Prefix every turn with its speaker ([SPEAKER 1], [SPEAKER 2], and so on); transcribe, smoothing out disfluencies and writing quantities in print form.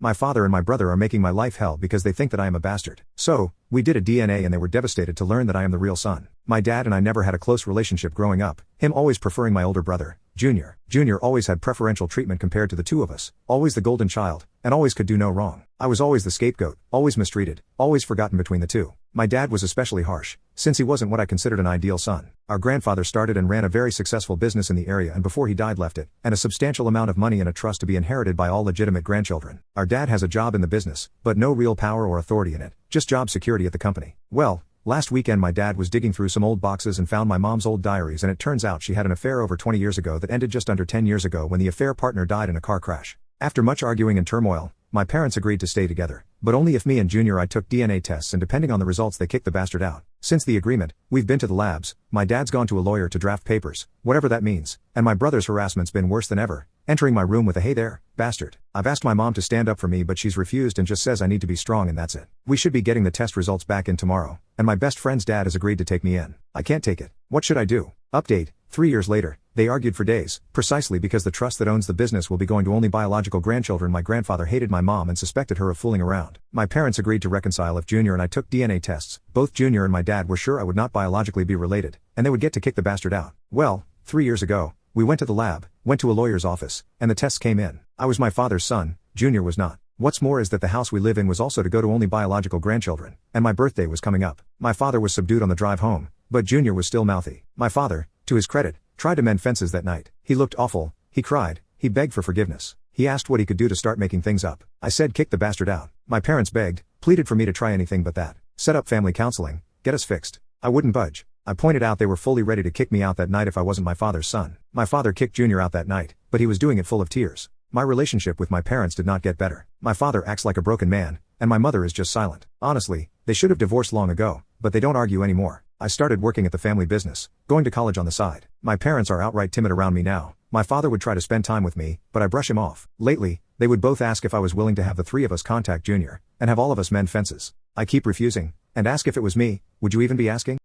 [SPEAKER 1] My father and my brother are making my life hell because they think that I am a bastard. So, we did a DNA and they were devastated to learn that I am the real son. My dad and I never had a close relationship growing up, him always preferring my older brother, Junior. Junior always had preferential treatment compared to the two of us, always the golden child, and always could do no wrong. I was always the scapegoat, always mistreated, always forgotten between the two. My dad was especially harsh, since he wasn't what I considered an ideal son. Our grandfather started and ran a very successful business in the area and before he died left it, and a substantial amount of money in a trust to be inherited by all legitimate grandchildren. Our dad has a job in the business, but no real power or authority in it, just job security at the company. Well, last weekend my dad was digging through some old boxes and found my mom's old diaries and it turns out she had an affair over 20 years ago that ended just under 10 years ago when the affair partner died in a car crash. After much arguing and turmoil, my parents agreed to stay together, but only if me and Junior I took DNA tests and depending on the results they kicked the bastard out. Since the agreement, we've been to the labs, my dad's gone to a lawyer to draft papers, whatever that means, and my brother's harassment's been worse than ever, entering my room with a "Hey there, bastard." I've asked my mom to stand up for me but she's refused and just says I need to be strong and that's it. We should be getting the test results back in tomorrow, and my best friend's dad has agreed to take me in. I can't take it. What should I do? Update, 3 years later, they argued for days, precisely because the trust that owns the business will be going to only biological grandchildren. My grandfather hated my mom and suspected her of fooling around. My parents agreed to reconcile if Junior and I took DNA tests. Both Junior and my dad were sure I would not biologically be related, and they would get to kick the bastard out. Well, 3 years ago, we went to the lab, went to a lawyer's office, and the tests came in. I was my father's son, Junior was not. What's more is that the house we live in was also to go to only biological grandchildren, and my birthday was coming up. My father was subdued on the drive home, but Junior was still mouthy. My father, to his credit, tried to mend fences that night. He looked awful, he cried, he begged for forgiveness. He asked what he could do to start making things up. I said kick the bastard out. My parents begged, pleaded for me to try anything but that. Set up family counseling, get us fixed. I wouldn't budge. I pointed out they were fully ready to kick me out that night if I wasn't my father's son. My father kicked Junior out that night, but he was doing it full of tears. My relationship with my parents did not get better. My father acts like a broken man, and my mother is just silent. Honestly, they should have divorced long ago, but they don't argue anymore. I started working at the family business, going to college on the side. My parents are outright timid around me now. My father would try to spend time with me, but I brush him off. Lately, they would both ask if I was willing to have the three of us contact Junior, and have all of us mend fences. I keep refusing, and ask if it was me, would you even be asking?